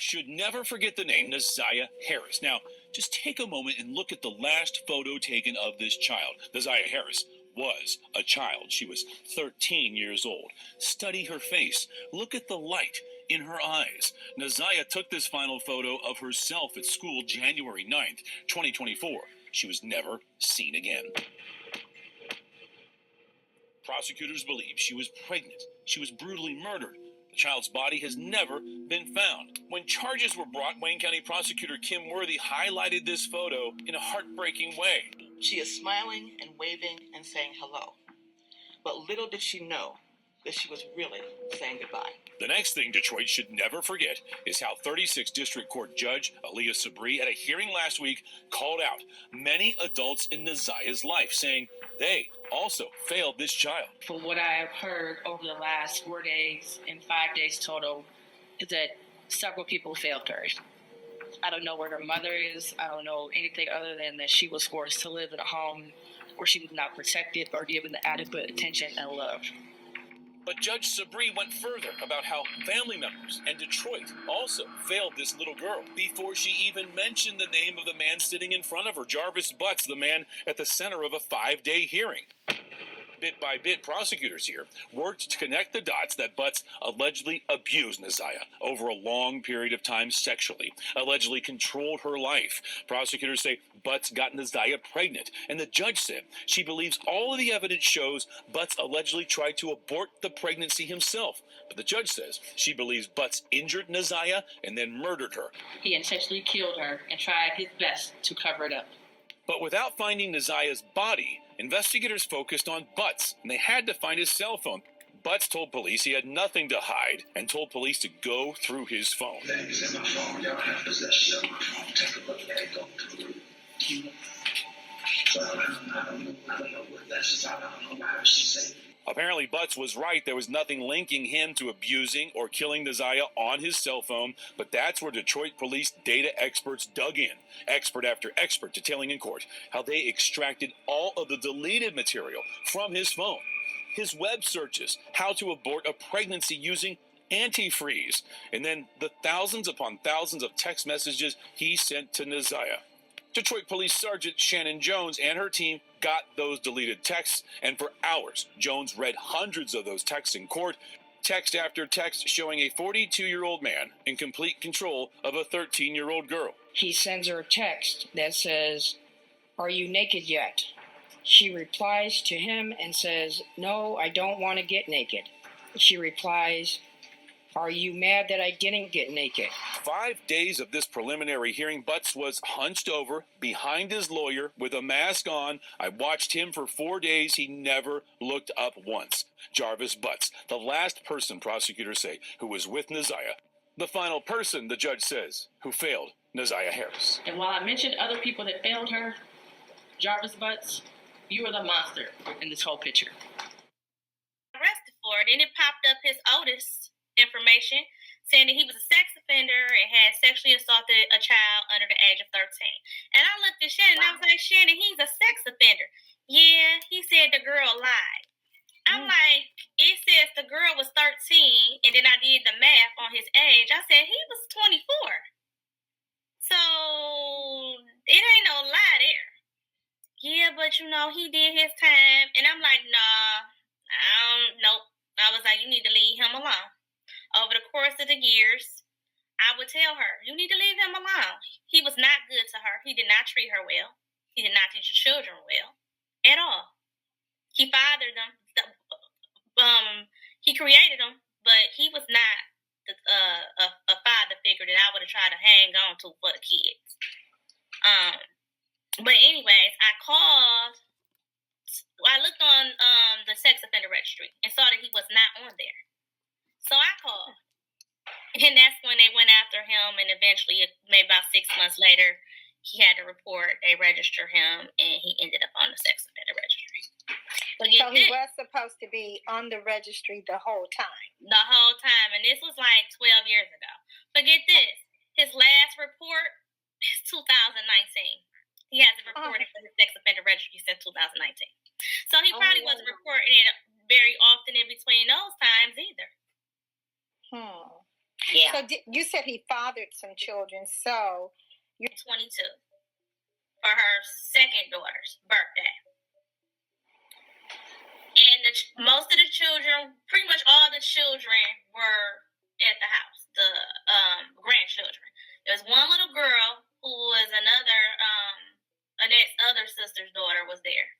should never forget the name Ziyah Harris. Now, just take a moment and look at the last photo taken of this child. Ziyah Harris was a child. She was 13 years old. Study her face. Look at the light in her eyes. Ziyah took this final photo of herself at school January 9th, 2024. She was never seen again. Prosecutors believe she was pregnant. She was brutally murdered. The child's body has never been found. When charges were brought, Wayne County Prosecutor Kim Worthy highlighted this photo in a heartbreaking way. She is smiling and waving and saying hello. But little did she know that she was really saying goodbye. The next thing Detroit should never forget is how 36th District Court Judge Aaliyah Sabri, at a hearing last week, called out many adults in Ziyah's life, saying they also failed this child. From what I have heard over the last 4 days and 5 days total, is that several people failed her. I don't know where her mother is. I don't know anything other than that she was forced to live in a home where she was not protected or given the adequate attention and love. But Judge Sabri went further about how family members and Detroit also failed this little girl before she even mentioned the name of the man sitting in front of her, Jarvis Butts, the man at the center of a 5-day hearing. Bit by bit, prosecutors here worked to connect the dots that Butts allegedly abused Ziyah over a long period of time sexually, allegedly controlled her life. Prosecutors say Butts got Ziyah pregnant, and the judge said she believes all of the evidence shows Butts allegedly tried to abort the pregnancy himself. But the judge says she believes Butts injured Ziyah and then murdered her. He intentionally killed her and tried his best to cover it up. But without finding Ziyah's body, investigators focused on Butts, and they had to find his cell phone. Butts told police he had nothing to hide and told police to go through his phone. Things in my phone, y'all have possession of my phone. Take a look at it, go through it. So I don't know what that's about. I don't know why she said. Apparently, Butts was right. There was nothing linking him to abusing or killing Ziyah on his cell phone, but that's where Detroit police data experts dug in, expert after expert detailing in court how they extracted all of the deleted material from his phone, his web searches, how to abort a pregnancy using antifreeze, and then the thousands upon thousands of text messages he sent to Ziyah. Detroit Police Sergeant Shannon Jones and her team got those deleted texts, and for hours, Jones read hundreds of those texts in court, text after text showing a 42-year-old man in complete control of a 13-year-old girl. He sends her a text that says, "Are you naked yet?" She replies to him and says, "No, I don't want to get naked." She replies, "Are you mad that I didn't get naked?" 5 days of this preliminary hearing, Butts was hunched over behind his lawyer with a mask on. I watched him for 4 days. He never looked up once. Jarvis Butts, the last person prosecutors say who was with Ziyah. The final person, the judge says, who failed Ziyah Harris. And while I mentioned other people that failed her, Jarvis Butts, you are the monster in this whole picture. Arrested for it, and it popped up his Otis information saying that he was a sex offender and had sexually assaulted a child under the age of 13. And I looked at Shannon and I was like, "Shannon, he's a sex offender." "Yeah," he said, "the girl lied." I'm like, it says the girl was 13, and then I did the math on his age. I said he was 24. So it ain't no lie there. "Yeah, but he did his time." And I'm like, "Nah, nope." I was like, "You need to leave him alone." Over the course of the years, I would tell her, "You need to leave him alone." He was not good to her. He did not treat her well. He did not teach the children well at all. He fathered them. He created them, but he was not a father figure that I would have tried to hang on to for the kids. But anyways, I looked on the sex offender registry and saw that he was not on there. So I called. And that's when they went after him, and eventually, maybe about 6 months later, he had to report. They registered him, and he ended up on the sex offender registry. But so he was supposed to be on the registry the whole time. The whole time, and this was like 12 years ago. But get this, his last report is 2019. He hasn't reported for his sex offender registry since 2019. So he probably wasn't reporting it very often in between those times either. Yeah. So you said he fathered some children, so you're 22 for her second daughter's birthday. And most of the children, pretty much all the children were at the house, the grandchildren. There was one little girl who was Annette's other sister's daughter was there.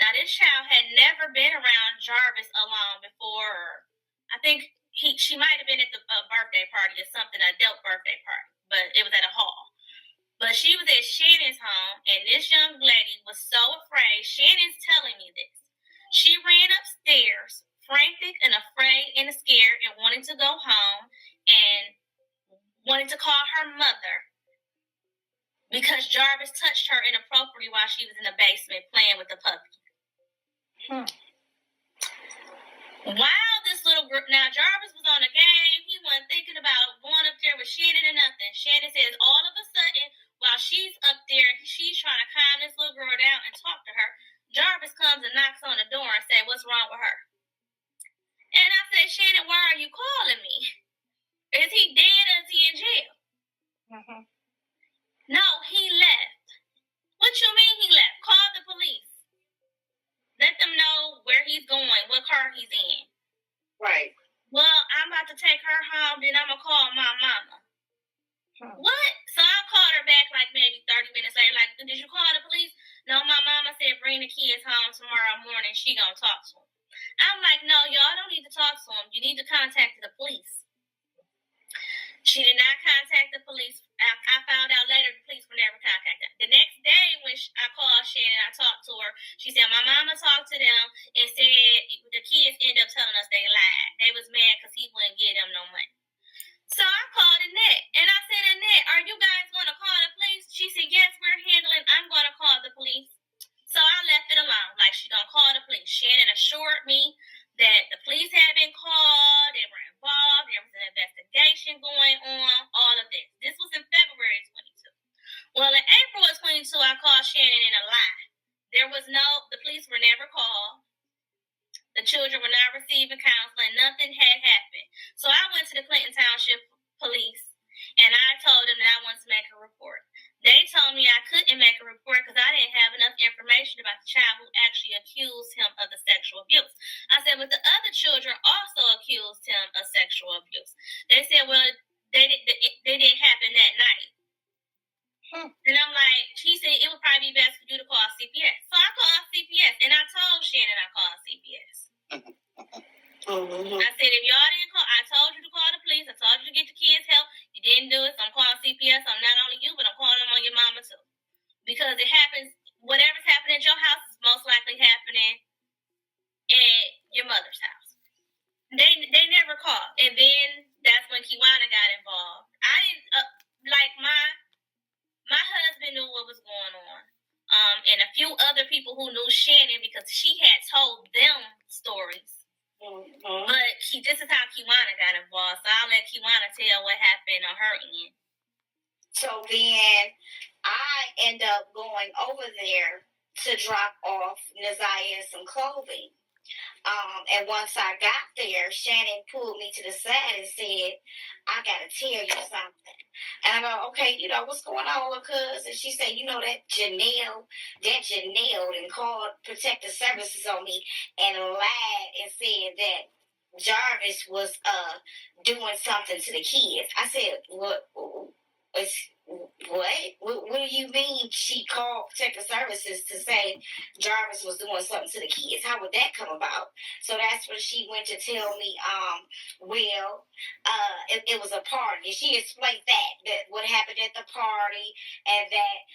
Now, this child had never been around Jarvis alone before. I think she might have been at the birthday party or something, adult birthday party, but it was at a hall. But she was at Shannon's home, and this young lady was so afraid. Shannon's telling me this. She ran upstairs, frantic and afraid and scared, and wanted to go home and wanted to call her mother because Jarvis touched her inappropriately while she was in the basement playing with the puppy. While this little group, now Jarvis was on a game. He wasn't thinking about going up there with Shannon or nothing. Shannon says all of a sudden, while she's up there, she's trying to calm this little girl down and talk to her. Jarvis comes and knocks on the door and says, "What's wrong with her?" And I said, "Shannon, why are you calling me? Is he dead or is he in jail?" Mm-hmm. No, he left. What you mean he left? Call the police. Let them know where he's going, what car he's in. Right. Well, I'm about to take her home, then I'm going to call my mama. What? So I called her back like maybe 30 minutes later. Like, did you call the police? No, my mama said bring the kids home tomorrow morning. She going to talk to them. I'm like, no, y'all don't need to talk to them. You need to contact the police. She did not contact the police. I found out later the police were never contacted. The next day when I called Shannon, I talked to her. She said my mama talked to them and said the kids ended up telling us they lied. They was mad because he wouldn't give them no money. So I called Annette and I said, "Annette, are you guys going to call the police?" She said, "Yes, we're handling. I'm going to call the police." So I left it alone. Like, she going to call the police. Shannon assured me that the police had been called, they were involved, there was an investigation going on, all of this. This was in February 22. Well, in April of 22, I called Shannon in a lie. The police were never called. The children were not receiving counseling. Nothing had happened. So I went to the Clinton Township Police, and I told them that I wanted to make a report. They told me I couldn't make a report because I didn't have enough information about the child who actually accused him of the sexual abuse. I said, but the other children also accused him of sexual abuse. They said, well, they didn't happen that night. And I'm like, she said it would probably be best for you to call CPS. So I called CPS, and I told Shannon I called CPS. I said, if y'all didn't call, I told you to call the police. I told you to get the kids help. You didn't do it, so I'm calling CPS. I'm not only you, but I'm calling them on your mama too. Because it happens, whatever's happening at your house is most likely happening at your mother's house. They never called. And then that's when Kiwana got involved. I didn't, my husband knew what was going on. And a few other people who knew Shannon because she had told them stories. Mm-hmm. But this is how Kiwana got involved. So I'll let Kiwana tell what happened on her end. So then I end up going over there to drop off N'Ziyah some clothing. And once I got there, Shannon pulled me to the side and said, "I got to tell you something." And I go, "Okay, what's going on, little cuz?" And she said, that Janelle and called protective services on me and lied and said that Jarvis was doing something to the kids. I said, What? What do you mean she called protective services to say Jarvis was doing something to the kids? How would that come about? So that's when she went to tell me, it was a party. And she explained that what happened at the party, and that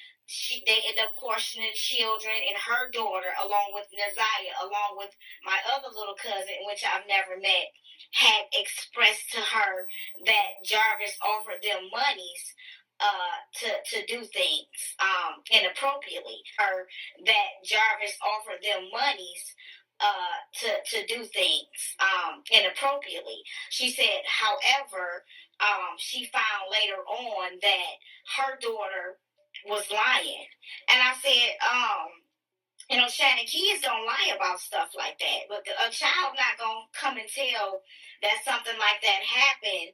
they ended up questioning children, and her daughter, along with N'Ziyah, along with my other little cousin, which I've never met, had expressed to her that Jarvis offered them monies to do things inappropriately. Her that Jarvis offered them monies to do things inappropriately. She said, however, she found later on that her daughter was lying. And I said, Shannon, kids don't lie about stuff like that, but a child not gonna come and tell that something like that happened.